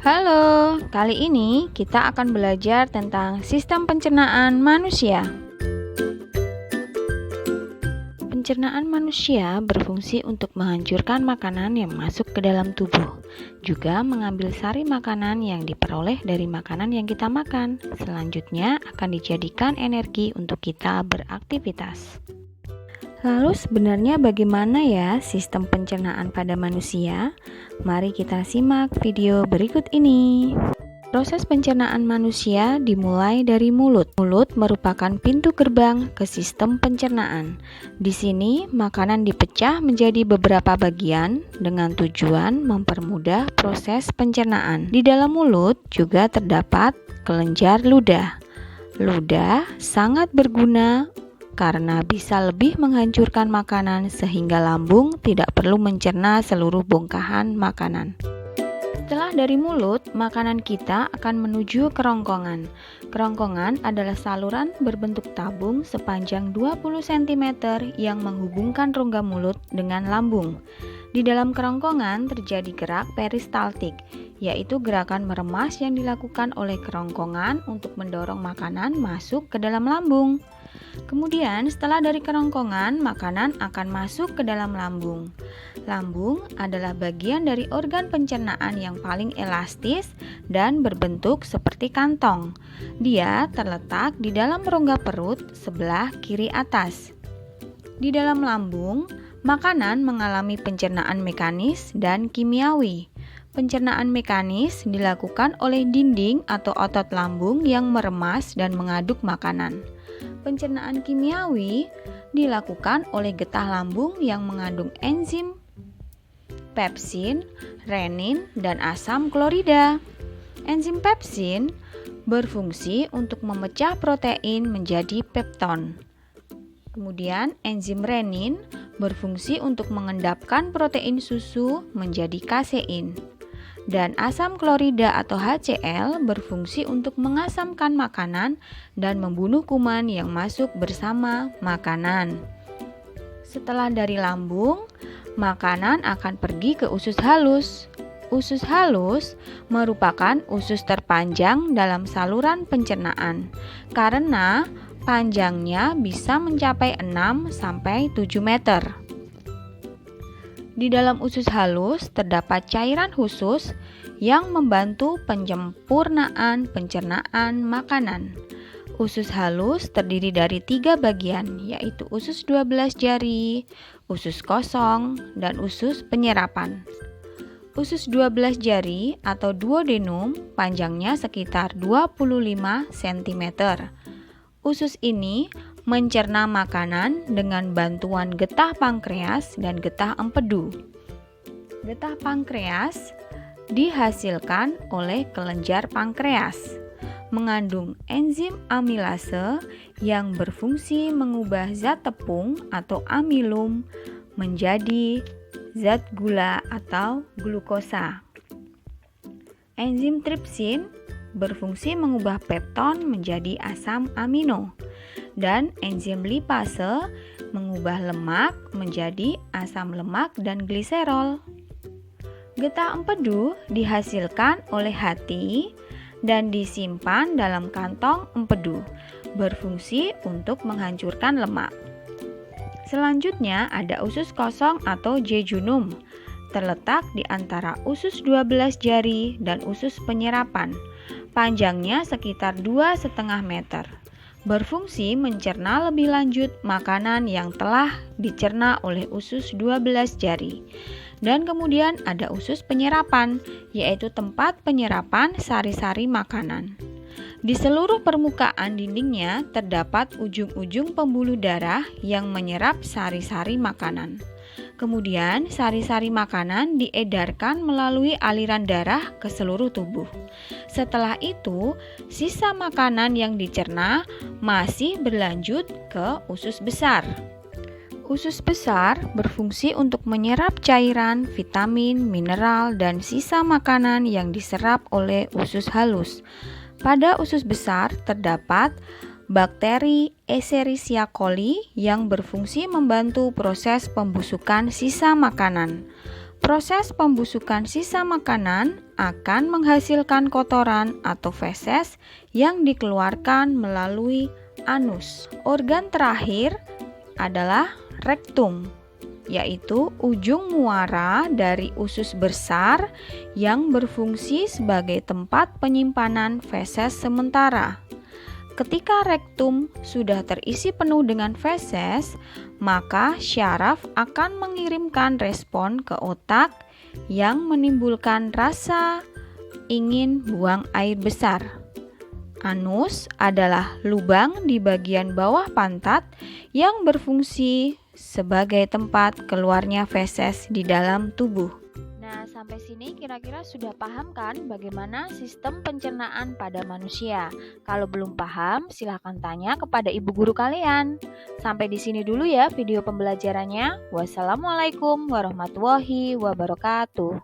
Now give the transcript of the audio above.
Halo, kali ini kita akan belajar tentang sistem pencernaan manusia. Pencernaan manusia berfungsi untuk menghancurkan makanan yang masuk ke dalam tubuh, juga mengambil sari makanan yang diperoleh dari makanan yang kita makan. Selanjutnya akan dijadikan energi untuk kita beraktivitas. Lalu sebenarnya bagaimana ya sistem pencernaan pada manusia? Mari kita simak video berikut ini. Proses pencernaan manusia dimulai dari mulut. Mulut merupakan pintu gerbang ke sistem pencernaan. Di sini makanan dipecah menjadi beberapa bagian dengan tujuan mempermudah proses pencernaan. Di dalam mulut juga terdapat kelenjar ludah. Ludah sangat berguna karena bisa lebih menghancurkan makanan sehingga lambung tidak perlu mencerna seluruh bongkahan makanan. Setelah dari mulut, makanan kita akan menuju kerongkongan. Kerongkongan adalah saluran berbentuk tabung sepanjang 20 cm yang menghubungkan rongga mulut dengan lambung. Di dalam kerongkongan terjadi gerak peristaltik, yaitu gerakan meremas yang dilakukan oleh kerongkongan untuk mendorong makanan masuk ke dalam lambung. Kemudian setelah dari kerongkongan, makanan akan masuk ke dalam lambung. Lambung adalah bagian dari organ pencernaan yang paling elastis dan berbentuk seperti kantong. Dia terletak di dalam rongga perut sebelah kiri atas. Di dalam lambung, makanan mengalami pencernaan mekanis dan kimiawi. Pencernaan mekanis dilakukan oleh dinding atau otot lambung yang meremas dan mengaduk makanan. Pencernaan kimiawi dilakukan oleh getah lambung yang mengandung enzim pepsin, renin, dan asam klorida. Enzim pepsin berfungsi untuk memecah protein menjadi pepton. Kemudian enzim renin berfungsi untuk mengendapkan protein susu menjadi kasein. Dan asam klorida atau HCl berfungsi untuk mengasamkan makanan dan membunuh kuman yang masuk bersama makanan. Setelah dari lambung, makanan akan pergi ke usus halus. Usus halus merupakan usus terpanjang dalam saluran pencernaan karena panjangnya bisa mencapai 6-7 meter. Di dalam usus halus terdapat cairan khusus yang membantu penyempurnaan pencernaan makanan. Usus halus terdiri dari 3 bagian, yaitu usus 12 jari, usus kosong, dan usus penyerapan. Usus 12 jari atau duodenum panjangnya sekitar 25 cm. Usus ini mencerna makanan dengan bantuan getah pankreas dan getah empedu. Getah pankreas dihasilkan oleh kelenjar pankreas, mengandung enzim amilase yang berfungsi mengubah zat tepung atau amilum menjadi zat gula atau glukosa. Enzim tripsin berfungsi mengubah pepton menjadi asam amino. Dan enzim lipase mengubah lemak menjadi asam lemak dan gliserol. Getah empedu dihasilkan oleh hati dan disimpan dalam kantong empedu, berfungsi untuk menghancurkan lemak. Selanjutnya ada usus kosong atau jejunum, terletak di antara usus 12 jari dan usus penyerapan. Panjangnya sekitar 2,5 meter. Berfungsi mencerna lebih lanjut makanan yang telah dicerna oleh usus 12 jari. Dan kemudian ada usus penyerapan, yaitu tempat penyerapan sari-sari makanan. Di seluruh permukaan dindingnya terdapat ujung-ujung pembuluh darah yang menyerap sari-sari makanan. Kemudian sari-sari makanan diedarkan melalui aliran darah ke seluruh tubuh. Setelah itu, sisa makanan yang dicerna masih berlanjut ke usus besar. Usus besar berfungsi untuk menyerap cairan, vitamin, mineral, dan sisa makanan yang diserap oleh usus halus. Pada usus besar terdapat bakteri Escherichia coli yang berfungsi membantu proses pembusukan sisa makanan. Proses pembusukan sisa makanan akan menghasilkan kotoran atau feses yang dikeluarkan melalui anus. Organ terakhir adalah rektum, yaitu ujung muara dari usus besar yang berfungsi sebagai tempat penyimpanan feses sementara. Ketika rektum sudah terisi penuh dengan feses, maka syaraf akan mengirimkan respon ke otak yang menimbulkan rasa ingin buang air besar. Anus adalah lubang di bagian bawah pantat yang berfungsi sebagai tempat keluarnya feses di dalam tubuh. Nah, sampai sini kira-kira sudah paham kan bagaimana sistem pencernaan pada manusia? Kalau belum paham, silahkan tanya kepada ibu guru kalian. Sampai di sini dulu ya video pembelajarannya. Wassalamualaikum warahmatullahi wabarakatuh.